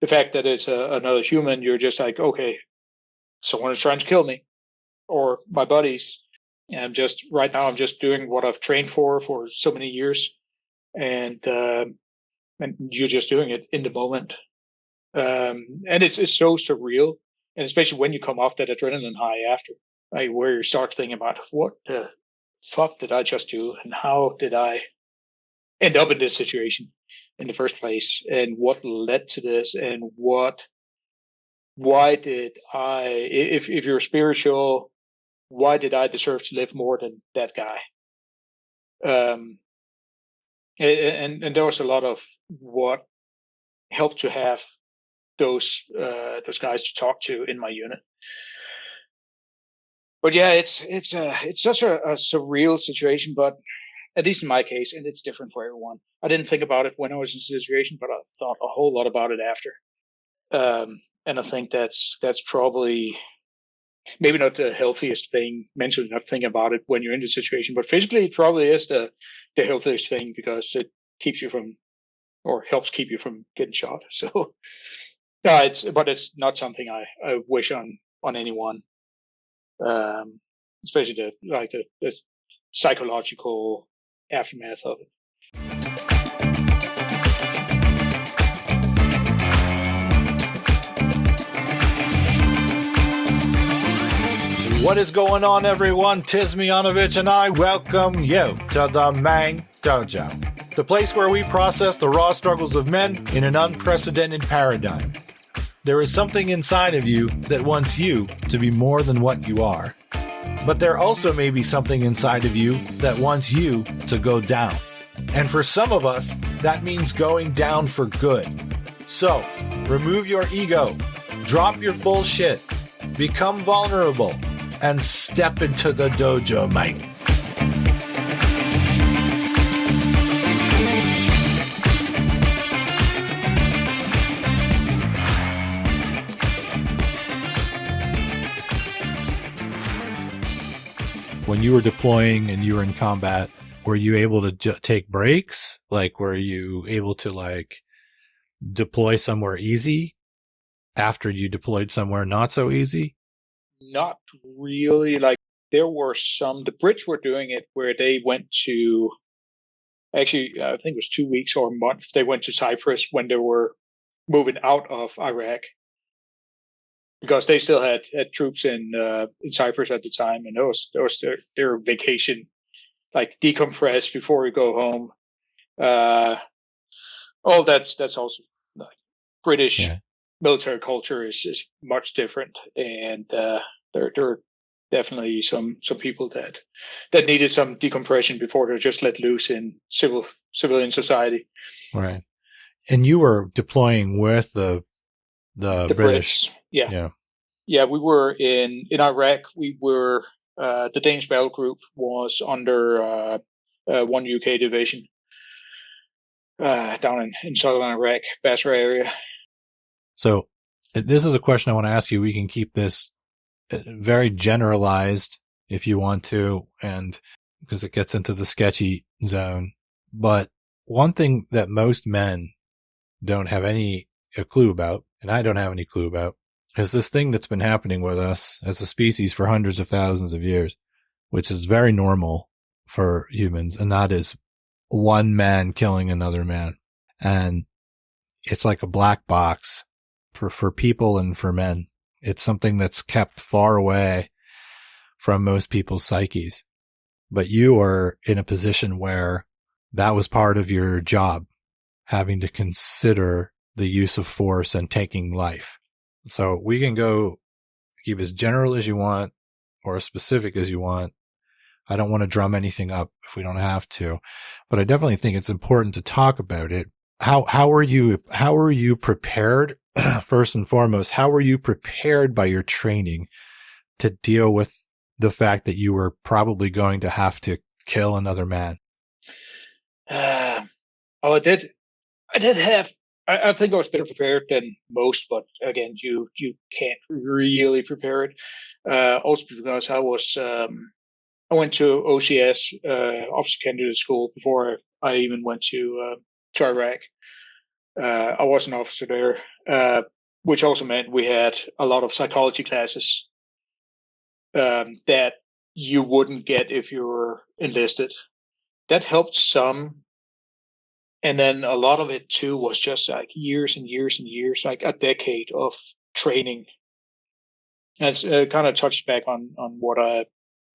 the fact that it's another human, you're just like, okay, someone is trying to kill me or my buddies. And right now, I'm just doing what I've trained for so many years. And you're just doing it in the moment. And it's so surreal. And especially when you come off that adrenaline high after, like where you start thinking about what the fuck did I just do? And how did I end up in this situation in the first place? And what led to this? And why did if you're spiritual, why did I deserve to live more than that guy? And there was a lot of what helped to have those guys to talk to in my unit. But yeah, it's such a surreal situation, but at least in my case, and it's different for everyone. I didn't think about it when I was in the situation, but I thought a whole lot about it after. And I think that's probably maybe not the healthiest thing mentally, not thinking about it when you're in the situation, but physically it probably is the healthiest thing because it keeps you from, or helps keep you from getting shot. So but it's not something I wish on anyone, especially the psychological aftermath of it. What is going on, everyone? Tis Miyanovich, and I welcome you to the main dojo, the place where we process the raw struggles of men in an unprecedented paradigm. There is something inside of you that wants you to be more than what you are. But there also may be something inside of you that wants you to go down. And for some of us, that means going down for good. So, remove your ego, drop your bullshit, become vulnerable, and step into the dojo, mate. When you were deploying and you were in combat, were you able to take breaks? Like, were you able to, deploy somewhere easy after you deployed somewhere not so easy? Not really. Like, there were the Brits were doing it where they went to, actually, I think it was 2 weeks or a month. They went to Cyprus when they were moving out of Iraq, because they still had troops in Cyprus at the time, and that was their vacation, like decompress before you go home. That's also like British military culture is much different, and there are definitely some people that needed some decompression before they're just let loose in civilian society. Right. And you were deploying with the British. Brits. Yeah. We were in Iraq. We were the Danish battle group was under one UK division down in southern Iraq, Basra area. So this is a question I want to ask you. We can keep this very generalized if you want to, and because it gets into the sketchy zone. But one thing that most men don't have a clue about, and I don't have any clue about, is this thing that's been happening with us as a species for hundreds of thousands of years, which is very normal for humans, and that is one man killing another man. And it's like a black box for people and for men. It's something that's kept far away from most people's psyches. But you are in a position where that was part of your job, having to consider the use of force and taking life. So we can go keep as general as you want or as specific as you want. I don't want to drum anything up if we don't have to, but I definitely think it's important to talk about it. How are you prepared? First and foremost, how were you prepared by your training to deal with the fact that you were probably going to have to kill another man? I think I was better prepared than most, but again, you can't really prepare it. Also because I went to OCS, Officer Candidate School, before I even went to Iraq. I was an officer there, which also meant we had a lot of psychology classes that you wouldn't get if you were enlisted. That helped some. And then a lot of it too was just like years and years and years, like a decade of training. As kind of touched back on what I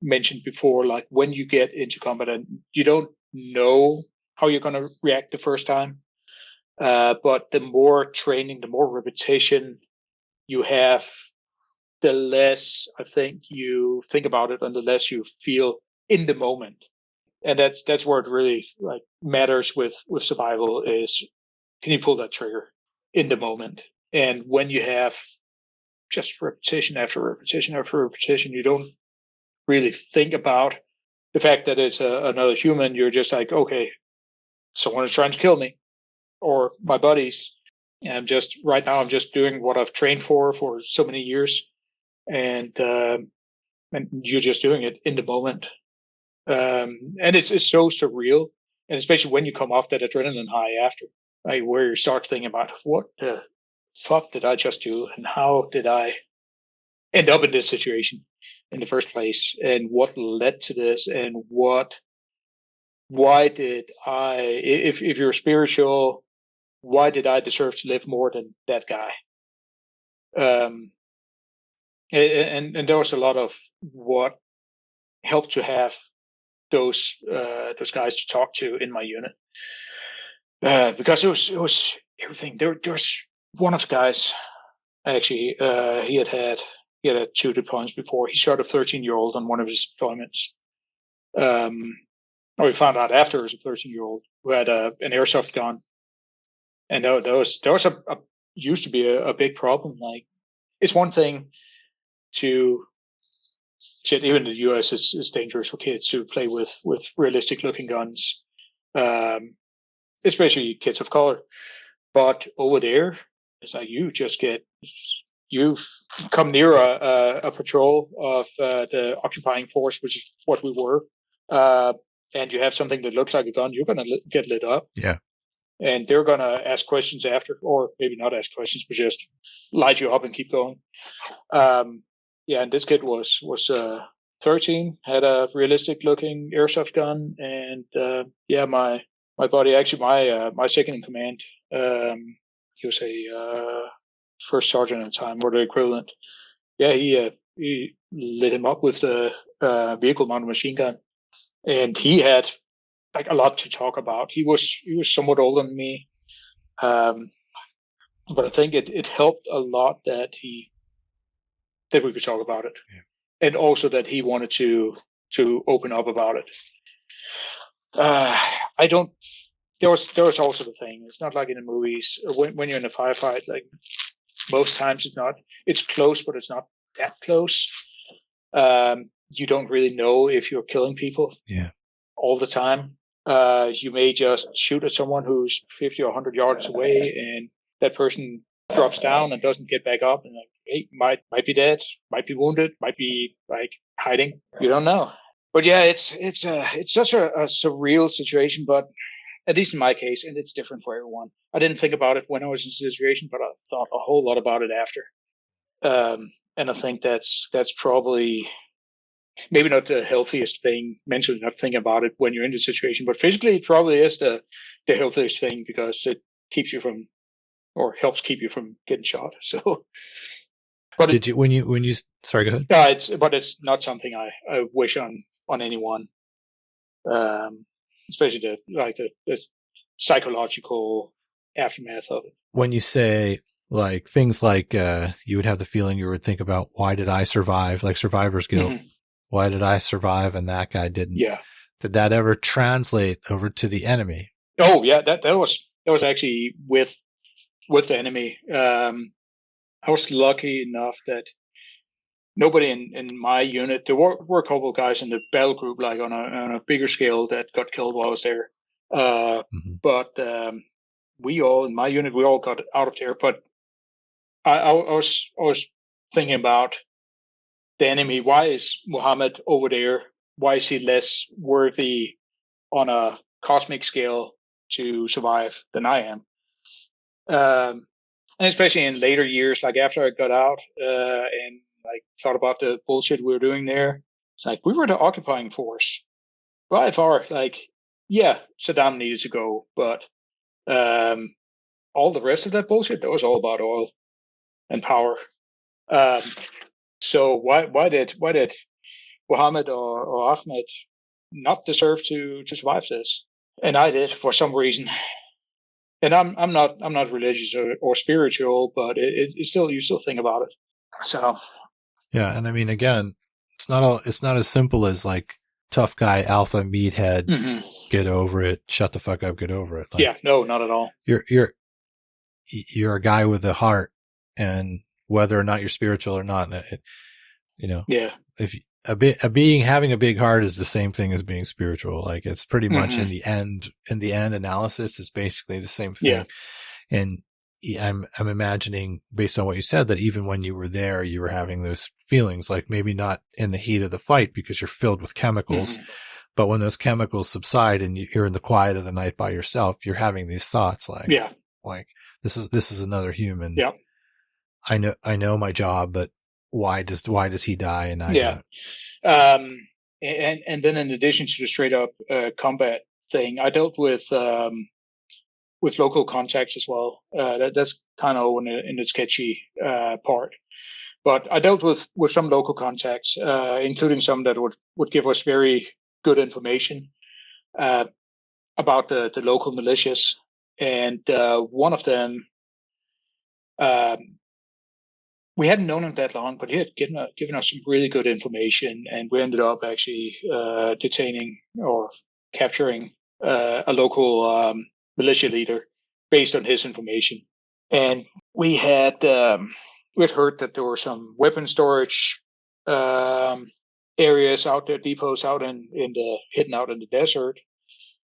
mentioned before, like when you get into combat and you don't know how you're going to react the first time. But the more training, the more repetition you have, the less I think you think about it and the less you feel in the moment. And that's where it really like matters with survival is, can you pull that trigger in the moment? And when you have just repetition after repetition after repetition, you don't really think about the fact that it's another human. You're just like, okay, someone is trying to kill me or my buddies. And right now I'm just doing what I've trained for so many years. And you're just doing it in the moment. And it's so surreal. And especially when you come off that adrenaline high after, like where you start thinking about what the fuck did I just do? And how did I end up in this situation in the first place? And what led to this? And why did if you're spiritual, why did I deserve to live more than that guy? And there was a lot of what helped to have those guys to talk to in my unit, because it was everything. There was one of the guys actually. He had 2 deployments before. He shot a 13-year-old on one of his deployments. We found out after it was a 13-year-old who had an airsoft gun, and there was used to be a big problem. Like, it's one thing to shit, even in the US, it's dangerous for kids to play with realistic looking guns, especially kids of color. But over there, it's like you come near a patrol of the occupying force, which is what we were, and you have something that looks like a gun, you're going to get lit up. Yeah. And they're going to ask questions after, or maybe not ask questions, but just light you up and keep going. Yeah, and this kid was 13, had a realistic looking airsoft gun, and my buddy, actually my second in command, he was a first sergeant at the time, or the equivalent. Yeah, he lit him up with the vehicle mounted machine gun, and he had like a lot to talk about. He was somewhat older than me, but I think it helped a lot that we could talk about it, and also that he wanted to open up about it. There was also the thing. It's not like in the movies when you're in a firefight. Like most times, it's close, but it's not that close. You don't really know if you're killing people. Yeah. All the time. You may just shoot at someone who's 50 or 100 yards away, and that person drops down and doesn't get back up, and like, hey, might be dead, might be wounded, might be like hiding. You don't know. But yeah, it's such a surreal situation. But at least in my case, and it's different for everyone. I didn't think about it when I was in the situation, but I thought a whole lot about it after. And I think that's probably maybe not the healthiest thing mentally, not thinking about it when you're in the situation, but physically it probably is the healthiest thing, because it keeps you from, or helps keep you from getting shot. So, but when you sorry, go ahead. It's not something I wish on anyone, especially the psychological aftermath of it. When you say like things like you would have the feeling, you would think about, why did I survive? Like survivor's guilt. Mm-hmm. Why did I survive and that guy didn't? Yeah. Did that ever translate over to the enemy? Oh yeah, that was actually with the enemy. I was lucky enough that nobody in my unit. There were a couple of guys in the battle group, like on a bigger scale, that got killed while I was there. But we all in my unit, we all got out of there. But I was thinking about the enemy. Why is Muhammad over there? Why is he less worthy on a cosmic scale to survive than I am? And especially in later years, like after I got out and like thought about the bullshit we were doing there, it's like we were the occupying force by far. Like, yeah, Saddam needed to go, but um, all the rest of that bullshit, that was all about oil and power. Um, so why did Mohammed or Ahmed not deserve to survive this? And I did for some reason. And I'm not religious or spiritual, but it still, you still think about it. So Yeah, and I mean, again, it's not as simple as like tough guy alpha meathead, mm-hmm. get over it, shut the fuck up, get over it. Like, Yeah, no, not at all. You're a guy with a heart, and whether or not you're spiritual or not, Yeah. if having a big heart is the same thing as being spiritual. Like, it's pretty much in the end analysis is basically the same thing. Yeah. And I'm imagining, based on what you said, that even when you were there, you were having those feelings, like maybe not in the heat of the fight because you're filled with chemicals, but when those chemicals subside and you're in the quiet of the night by yourself, you're having these thoughts like, like this is another human. Yeah. I know my job, but why does he die and I don't? And then in addition to the straight up combat thing, I dealt with local contacts as well. That's kind of in the sketchy part. But I dealt with some local contacts, including some that would give us very good information about the local militias. And one of them, we hadn't known him that long, but he had given us some really good information, and we ended up actually detaining or capturing a local militia leader based on his information. And we had heard that there were some weapon storage areas out there, depots out in the hidden out in the desert.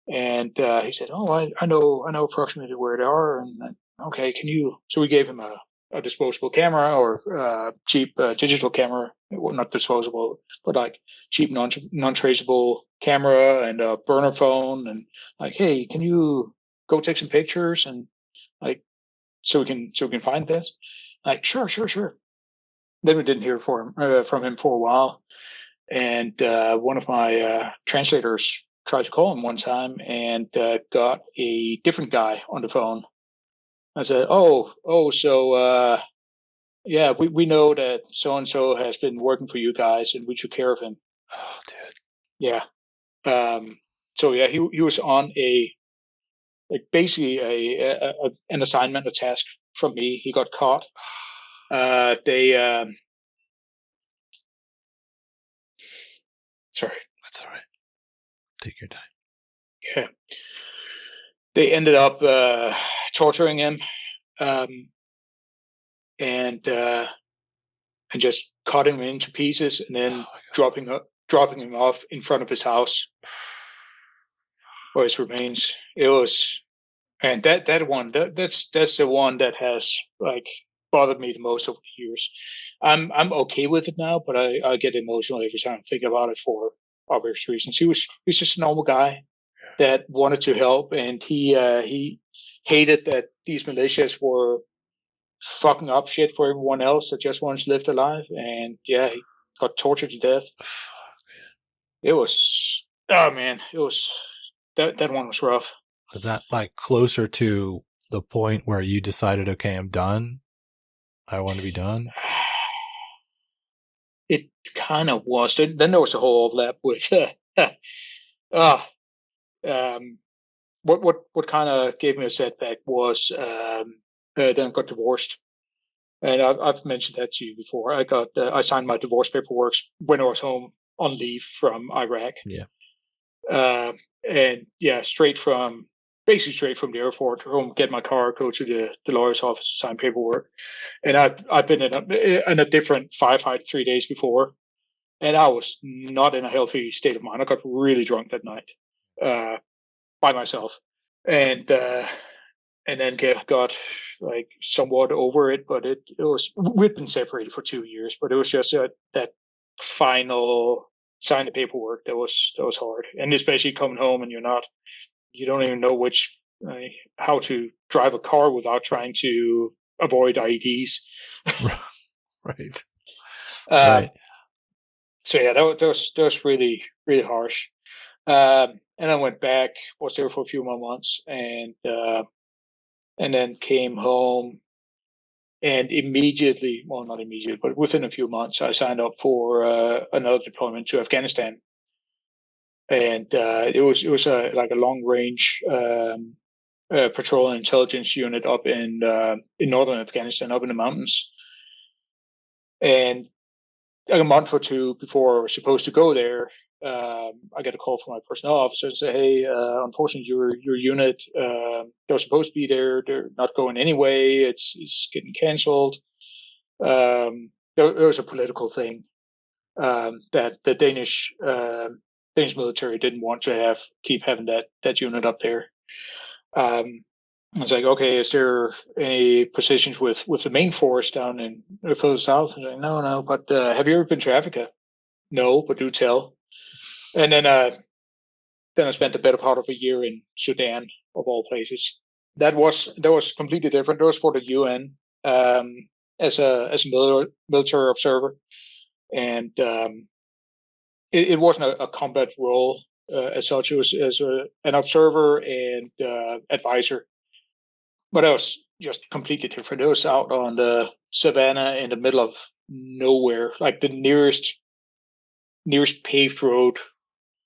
And he said, "Oh, I know approximately where they are." And okay, can you? So we gave him a disposable camera or cheap digital camera, well, not disposable, but like cheap non-traceable camera and a burner phone, and like, hey, can you go take some pictures and like so we can find this? Like, sure. Then we didn't hear from him for a while, and one of my translators tried to call him one time and got a different guy on the phone. I said, so yeah, we know that so and so has been working for you guys, and we took care of him. Oh, dude. Yeah. So yeah, he was on basically an assignment, a task from me. He got caught. Sorry. That's all right. Take your time. Yeah. They ended up torturing him, and just cutting him into pieces, and then dropping him off in front of his house for his remains. It was, and that one, that's the one that has like bothered me the most over the years. I'm okay with it now, but I get emotional every time I think about it for obvious reasons. He's just a normal guy that wanted to help, and he hated that these militias were fucking up shit for everyone else that just wants to live their life. And yeah, he got tortured to death. It was, oh man, it was, that one was rough. Was that like closer to the point where you decided, okay, I'm done? I want to be done? It kind of was. Then there was a whole overlap with, what kind of gave me a setback was, then I got divorced. And I've mentioned that to you before. I signed my divorce paperwork when I was home on leave from Iraq. Yeah. And yeah, straight from the airport home, get my car, go to the lawyer's office, sign paperwork. And I've been in a different firefight 3 days before, and I was not in a healthy state of mind. I got really drunk that night, by myself, and then got like somewhat over it. But it was, we'd been separated for 2 years, but it was just that final sign the paperwork that was hard. And especially coming home and you don't even know which how to drive a car without trying to avoid IEDs. Right. Right. So yeah, that was really, really harsh. And I went back, was there for a few more months, and then came home, and immediately, well, not immediately, but within a few months, I signed up for another deployment to Afghanistan, and it was like a long range patrol and intelligence unit up in northern Afghanistan, up in the mountains, and like a month or two before I was supposed to go there, I get a call from my personnel officer and say, "Hey, unfortunately, your unit they're supposed to be there. They're not going anyway. It's getting canceled." There was a political thing that the Danish military didn't want to keep having that unit up there. I was like, okay, is there any positions with the main force down in further south? And like, no, but have you ever been to Africa? No, but do tell. And then I spent the better part of a year in Sudan, of all places. That was completely different. That was for the UN as a military observer, and it wasn't a combat role as such. It was as an observer and advisor. But it was just completely different. It was out on the savannah in the middle of nowhere, like the nearest paved road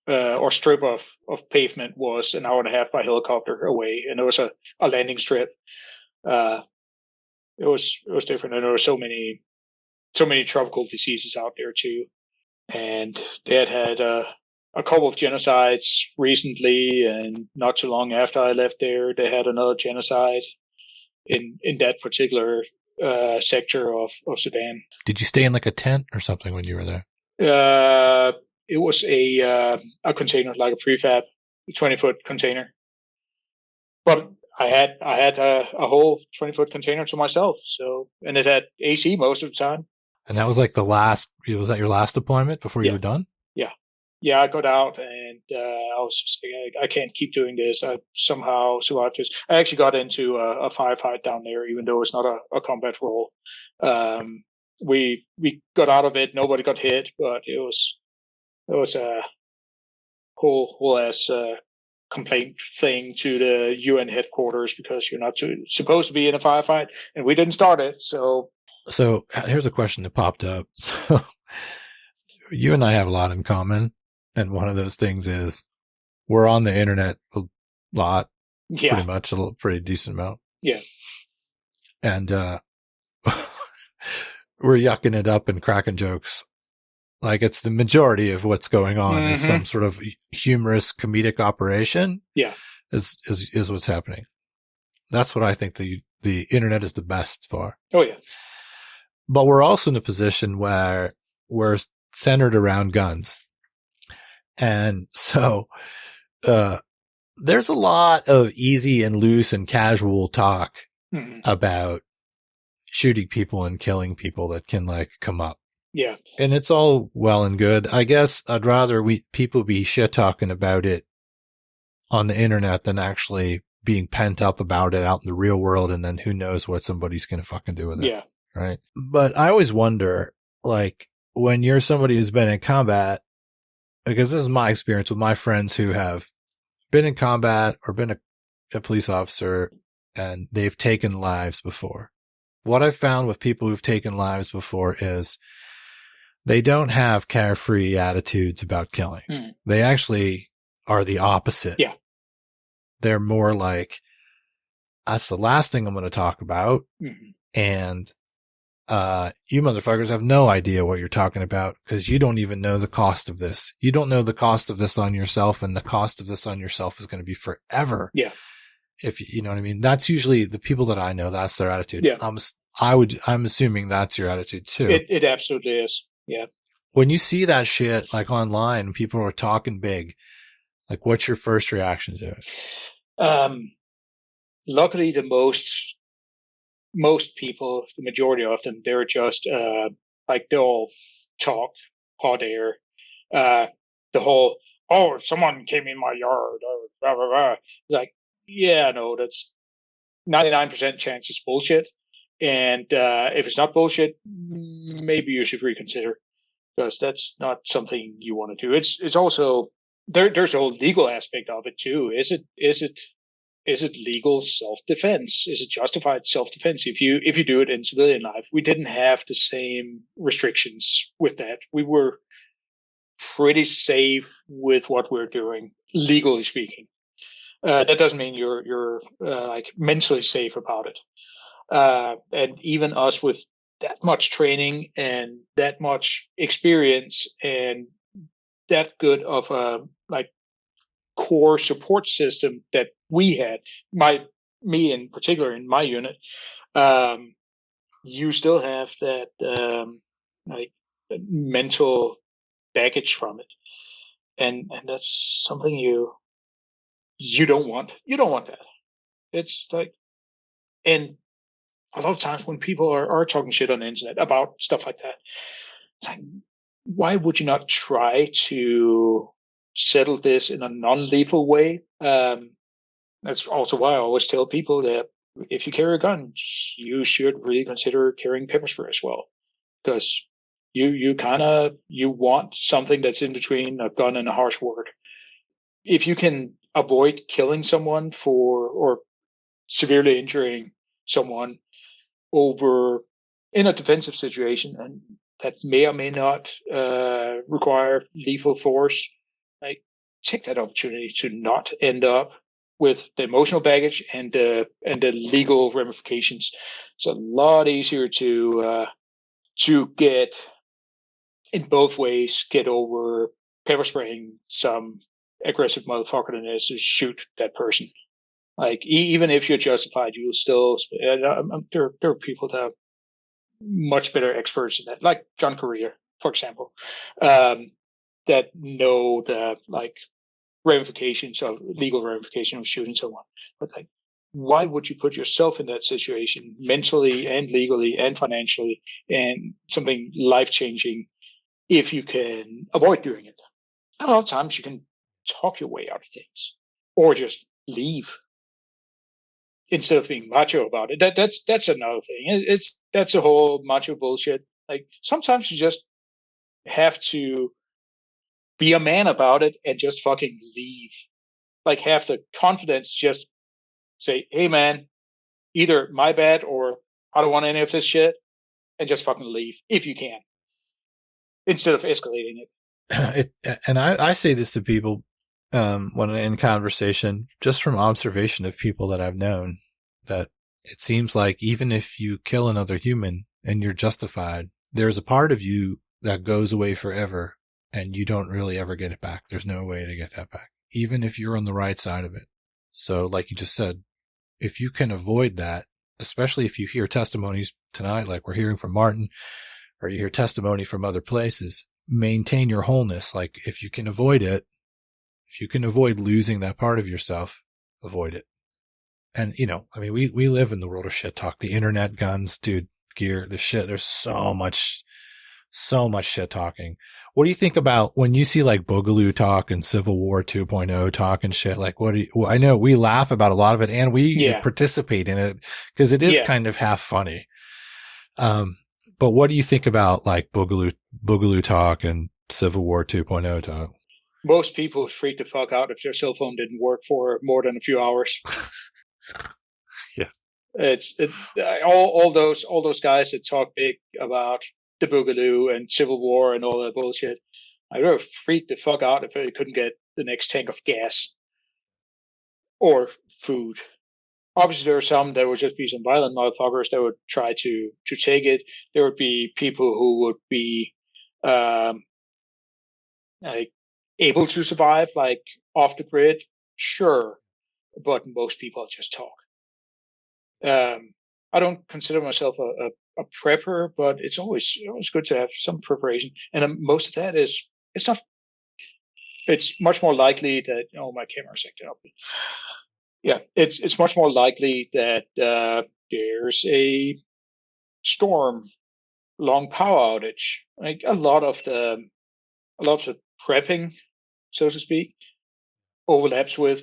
or strip of pavement was an hour and a half by helicopter away, and there was a landing strip. It was different, and there were so many tropical diseases out there too, and they had a couple of genocides recently, and not too long after I left there, they had another genocide in that particular sector of Sudan. Did you stay in like a tent or something when you were there? It was a container, like a prefab, 20-foot container. But I had a whole 20-foot container to myself. So, and it had AC most of the time. And that was like was that your last deployment before you were done? Yeah, I got out and I was just like, I can't keep doing this. I somehow survived this. I actually got into a firefight down there, even though it's not a combat role. We got out of it. Nobody got hit, but it was a whole ass complaint thing to the UN headquarters because you're not supposed to be in a firefight, and we didn't start it. So here's a question that popped up. So you and I have a lot in common. And one of those things is we're on the internet a lot, pretty much, pretty decent amount. Yeah. And we're yucking it up and cracking jokes. Like it's the majority of what's going on is some sort of humorous comedic operation. Yeah. Is what's happening. That's what I think the internet is the best for. Oh, yeah. But we're also in a position where we're centered around guns. And so, there's a lot of easy and loose and casual talk about shooting people and killing people that can like come up. Yeah. And it's all well and good. I guess I'd rather people be shit talking about it on the internet than actually being pent up about it out in the real world. And then who knows what somebody's going to fucking do with it. Yeah. Right. But I always wonder, like, when you're somebody who's been in combat, because this is my experience with my friends who have been in combat or been a police officer and they've taken lives before. What I've found with people who've taken lives before is they don't have carefree attitudes about killing. They actually are the opposite. Yeah. They're more like, that's the last thing I'm going to talk about. And you motherfuckers have no idea what you're talking about because you don't even know the cost of this. You don't know the cost of this on yourself, and the cost of this on yourself is going to be forever. Yeah. If you know what I mean. That's usually the people that I know. That's their attitude. Yeah. I'm assuming that's your attitude too. It absolutely is. Yeah. When you see that shit like online, people are talking big. Like, what's your first reaction to it? Luckily, most people, the majority of them, they're just like they'll talk hot air. The whole, oh, someone came in my yard, or blah blah blah. Like, yeah, no, that's 99% chance it's bullshit. And if it's not bullshit, maybe you should reconsider, because that's not something you want to do. It's also there's a whole legal aspect of it too. Is it legal self-defense? Is it justified self-defense? If you do it in civilian life, we didn't have the same restrictions with that. We were pretty safe with what we're doing, legally speaking. That doesn't mean you're like mentally safe about it. And even us with that much training and that much experience and that good of a like core support system that we had, me in particular in my unit, you still have that like mental baggage from it, and that's something you don't want. You don't want that. It's like, and a lot of times when people are talking shit on the internet about stuff like that, it's like, why would you not try to settle this in a non-lethal way? That's also why I always tell people that if you carry a gun, you should really consider carrying pepper spray as well, because you want something that's in between a gun and a harsh word. If you can avoid killing someone or severely injuring someone over in a defensive situation, and that may or may not require lethal force, like, take that opportunity to not end up with the emotional baggage and the legal ramifications. It's a lot easier to get in both ways, get over pepper spraying some aggressive motherfucker than it is to shoot that person. Like, even if you're justified, you will still. There are people that are much better experts in that, like John Correa, for example, that know the like ramifications of legal ramifications of shooting someone. But like, why would you put yourself in that situation mentally and legally and financially and something life changing if you can avoid doing it? A lot of times you can talk your way out of things or just leave instead of being macho about it. That's another thing. That's a whole macho bullshit. Like, sometimes you just have to be a man about it and just fucking leave. Like, have the confidence, just say, "Hey man, either my bad or I don't want any of this shit," and just fucking leave if you can, instead of escalating it. And I say this to people when in conversation, just from observation of people that I've known, that it seems like even if you kill another human and you're justified, there's a part of you that goes away forever and you don't really ever get it back. There's no way to get that back, even if you're on the right side of it. So like you just said, if you can avoid that, especially if you hear testimonies tonight, like we're hearing from Martin, or you hear testimony from other places, maintain your wholeness. Like, if you can avoid it, if you can avoid losing that part of yourself, avoid it. And, you know, I mean, we live in the world of shit talk, the internet, guns, dude, gear, the shit. There's so much shit talking. What do you think about when you see like Boogaloo talk and Civil War 2.0 talk and shit? Like, I know we laugh about a lot of it and we participate in it because it is kind of half funny. But what do you think about like Boogaloo talk and Civil War 2.0 talk? Most people freak the fuck out if their cell phone didn't work for more than a few hours. Yeah. All those guys that talk big about the Boogaloo and Civil War and all that bullshit, I would have freaked the fuck out if they couldn't get the next tank of gas or food. Obviously, there are some that would just be some violent motherfuckers that would try to take it. There would be people who would be like able to survive, like off the grid, sure, but most people just talk. I don't consider myself a prepper, but it's always good to have some preparation. And most of that is, it's much more likely that, my camera's acting up. Yeah, it's much more likely that there's a storm, long power outage. Like, a lot of the prepping, so to speak, overlaps with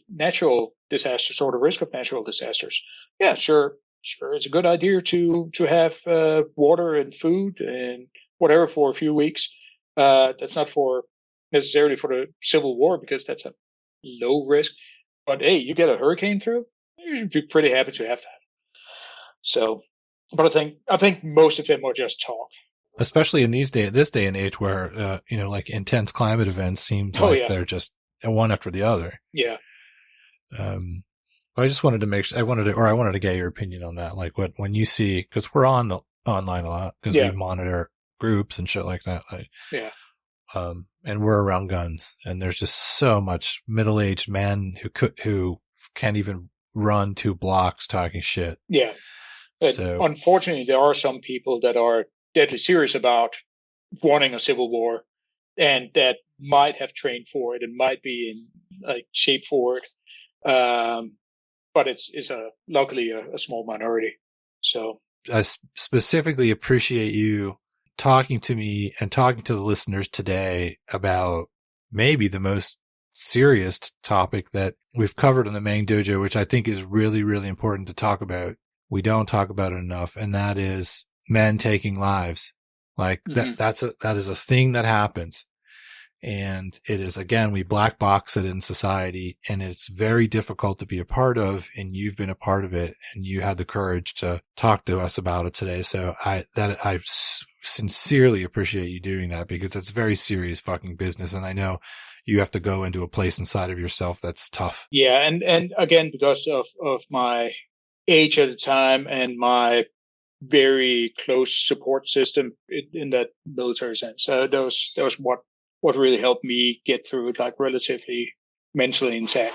natural disasters or the risk of natural disasters. Yeah, sure, it's a good idea to have water and food and whatever for a few weeks. That's not for necessarily for the Civil War, because that's a low risk. But hey, you get a hurricane through, you'd be pretty happy to have that. So, but I think most of them are just talk. Especially in this day and age where, like intense climate events seem like they're just one after the other. Yeah. I just wanted to make sure, I wanted to get your opinion on that. Like when you see, cause we're online a lot because we monitor groups and shit like that. And we're around guns, and there's just so much middle-aged men who can't even run 2 blocks talking shit. Yeah. So, unfortunately, there are some people that are deadly serious about wanting a civil war, and that might have trained for it and might be in shape for it. But it's luckily a small minority. So I specifically appreciate you talking to me and talking to the listeners today about maybe the most serious topic that we've covered in the main dojo, which I think is really, really important to talk about. We don't talk about it enough, and that is men taking lives. Like that is a thing that happens. And it is, again, we black box it in society, and it's very difficult to be a part of, and you've been a part of it, and you had the courage to talk to us about it today. So I sincerely appreciate you doing that, because it's very serious fucking business. And I know you have to go into a place inside of yourself that's tough. Yeah. And again, because of my age at the time and my very close support system in that military sense, that was what really helped me get through it, like relatively mentally intact.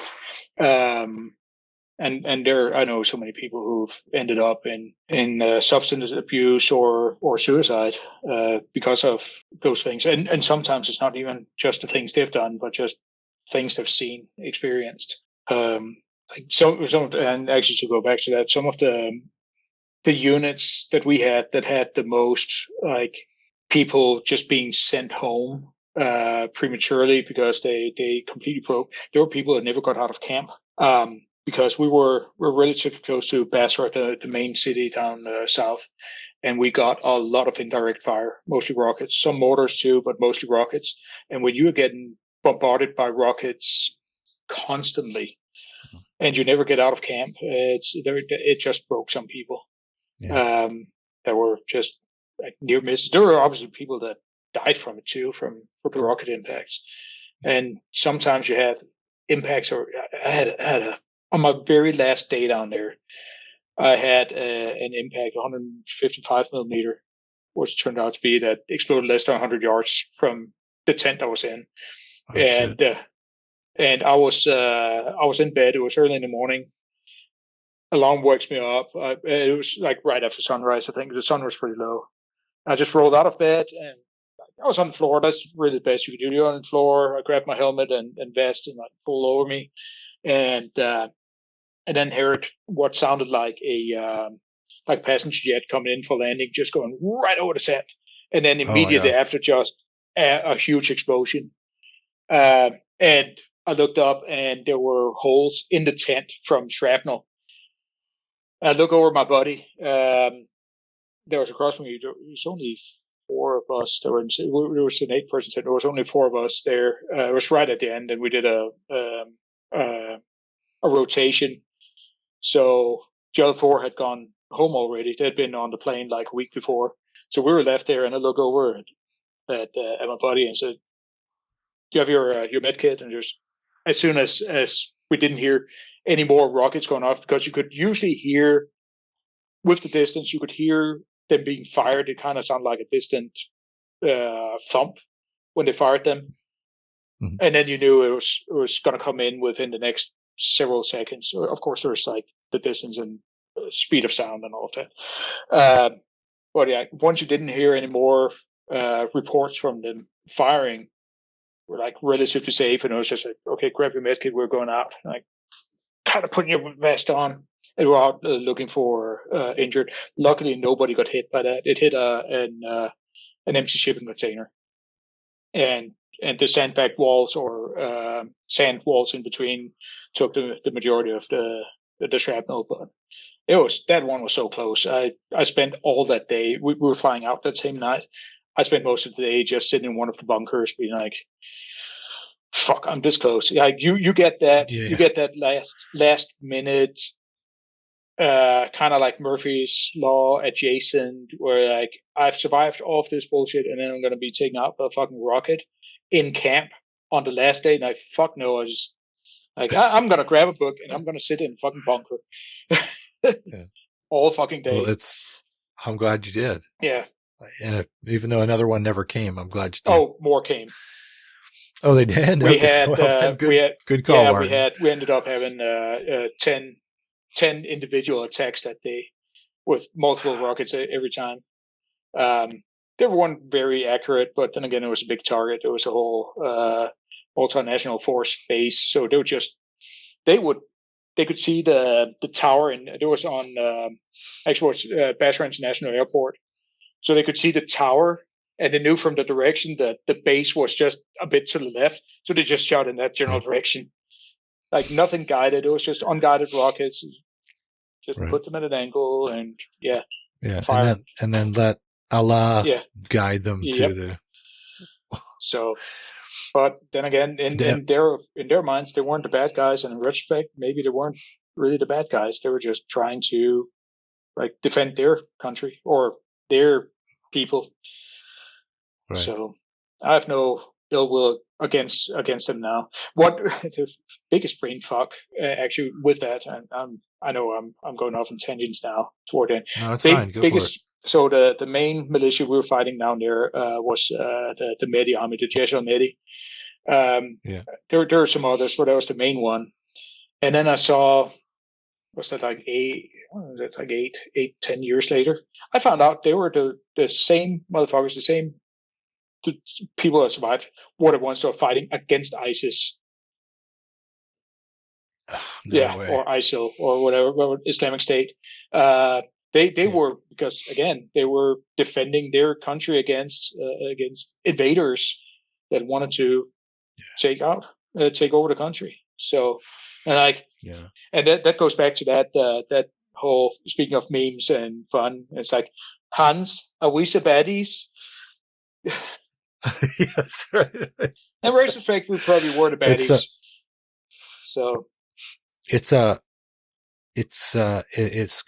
And there, I know so many people who've ended up in substance abuse or suicide, because of those things. And sometimes it's not even just the things they've done, but just things they've seen, experienced. And actually, to go back to that, some of the units that we had that had the most, like, people just being sent home prematurely because they completely broke. There were people that never got out of camp, because we're relatively close to Basra, the main city down south, and we got a lot of indirect fire, mostly rockets, some mortars too, but mostly rockets. And when you're getting bombarded by rockets constantly, and you never get out of camp, it just broke some people. Yeah. That were just like near misses. There were obviously people that died from it too, from the rocket impacts. And sometimes you have impacts, or I had on my very last day down there, I had an impact, 155 millimeter, which turned out to be that exploded less than 100 yards from the tent I was in. And I was in bed. It was early in the morning. Alarm wakes me up. It was like right after sunrise. I think the sun was pretty low. I just rolled out of bed, and I was on the floor. That's really the best you could do. You're on the floor. I grabbed my helmet and vest and pulled over me, and then heard what sounded like a passenger jet coming in for landing, just going right over the tent, and then immediately after, just a huge explosion. And I looked up, and there were holes in the tent from shrapnel. I look over my buddy. There was across from me. There was only 4 of us. There was an 8-person tent. There was only 4 of us there. It was right at the end, and we did a rotation. So the other 4 had gone home already. They'd been on the plane like a week before. So we were left there, and I look over at my buddy and said, "Do you have your med kit?" And just as soon as we didn't hear any more rockets going off, because you could usually hear, with the distance, you could hear them being fired. It kind of sounded like a distant thump when they fired them. Mm-hmm. And then you knew it was going to come in within the next several seconds. Of course, there's like the distance and speed of sound and all of that. But yeah, once you didn't hear any more reports from them firing, we're like relatively safe. And it was just like, okay, grab your medkit, we're going out. Like, kind of putting your vest on. And we're out looking for injured. Luckily, nobody got hit by that. It hit an empty shipping container. And the sandbag walls or sand walls in between took the majority of the shrapnel. But that one was so close. I spent all that day. We were flying out that same night. I spent most of the day just sitting in one of the bunkers, being like, "Fuck, I'm this close." Like you get that, you get that last minute, kind of like Murphy's Law adjacent, where like I've survived all of this bullshit, and then I'm gonna be taken out by a fucking rocket in camp on the last day. And I fuck no, I just like I'm gonna grab a book and I'm gonna sit in a fucking bunker all fucking day. Well, I'm glad you did. Yeah. And even though another one never came, I'm glad you did. Oh, more came. Oh, they did? We had, good call, yeah, Martin. we ended up having 10 individual attacks that day with multiple rockets every time. They weren't very accurate, but then again, it was a big target. It was a whole multinational force base, so they could see the tower, and it was on actually it was Basra International Airport, so they could see the tower, and they knew from the direction that the base was just a bit to the left, so they just shot in that general direction. Like nothing guided. It was just unguided rockets. Just put them at an angle and fire. And then let Allah guide them to the. So, but then again, in their minds, they weren't the bad guys, and in retrospect, maybe they weren't really the bad guys. They were just trying to like defend their country or their people. Right. So I have no ill will against them now. What the biggest brain fuck actually with that, and I know I'm going off on tangents now toward it. No, it's fine. Go for it. So the main militia we were fighting down there was the Mehdi army, the Jaish al-Mehdi. There are some others, but that was the main one. And then I saw, was that like 10 years later? I found out they were the same motherfuckers, the people that survived were the ones that were fighting against ISIS. No way. Or ISIL or whatever, Islamic State. They were, because again, they were defending their country against invaders that wanted to take over the country. So, and that goes back to that whole, speaking of memes and fun, it's like, Hans, are we so baddies? Yes, right. In retrospect, we probably were the baddies. So it's a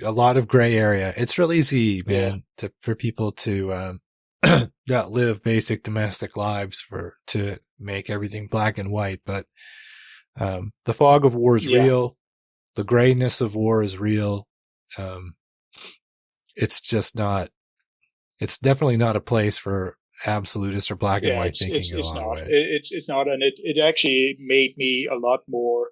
lot of gray area. It's real easy, man, for people to not live basic domestic lives to make everything black and white. But the fog of war is real. The grayness of war is real. It's just not. It's definitely not a place for absolutist or black and white thinking. It's not. It's not, and it actually made me a lot more.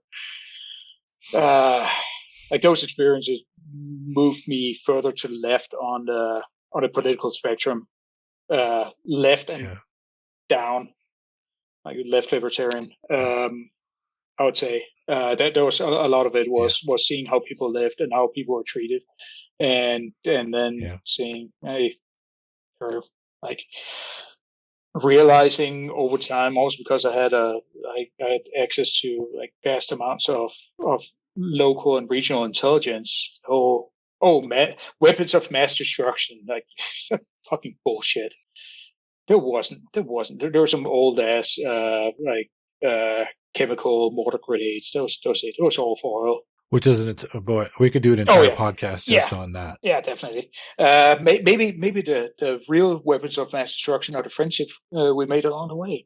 Like those experiences moved me further to the left on the political spectrum, left and down, like left libertarian. I would say that there was a lot of it was seeing how people lived and how people were treated, and then seeing or like realizing over time, also because I had access to like vast amounts of local and regional intelligence. Weapons of mass destruction, like fucking bullshit. There wasn't. There were some old ass chemical mortar grenades. Those it. It was all for oil. Which isn't we could do an entire podcast just on that. Yeah, definitely. Maybe the real weapons of mass destruction are the friendship we made along the way.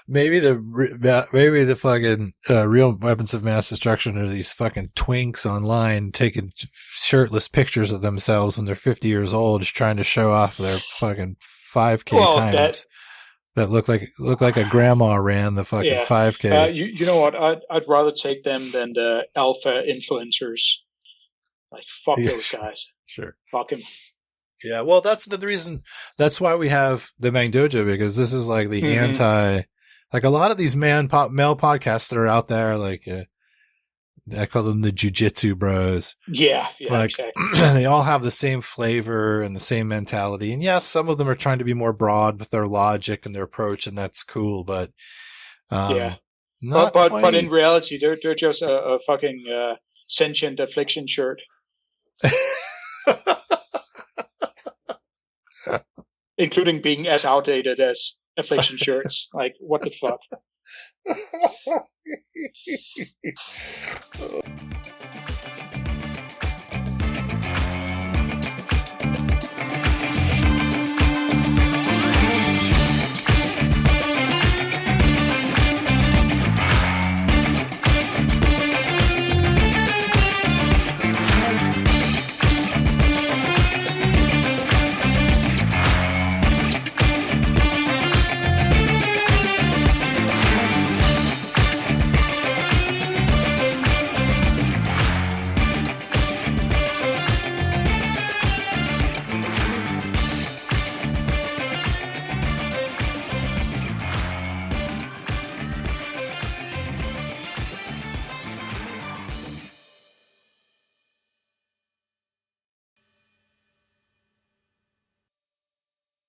Maybe the fucking real weapons of mass destruction are these fucking twinks online taking shirtless pictures of themselves when they're 50 years old, just trying to show off their fucking 5K times. That look like a grandma ran the fucking 5K. You know what? I'd rather take them than the alpha influencers. Like fuck those guys. Sure. Fuck him. Yeah. Well, that's the reason. That's why we have the Mang Dojo, because this is like the anti. Like a lot of these male podcasts that are out there, like I call them the jujitsu bros. Yeah, like, exactly. They all have the same flavor and the same mentality. And yes, some of them are trying to be more broad with their logic and their approach, and that's cool. But but in reality, they're just a fucking sentient deflection shirt. Including being as outdated as affliction shirts. Like, what the fuck?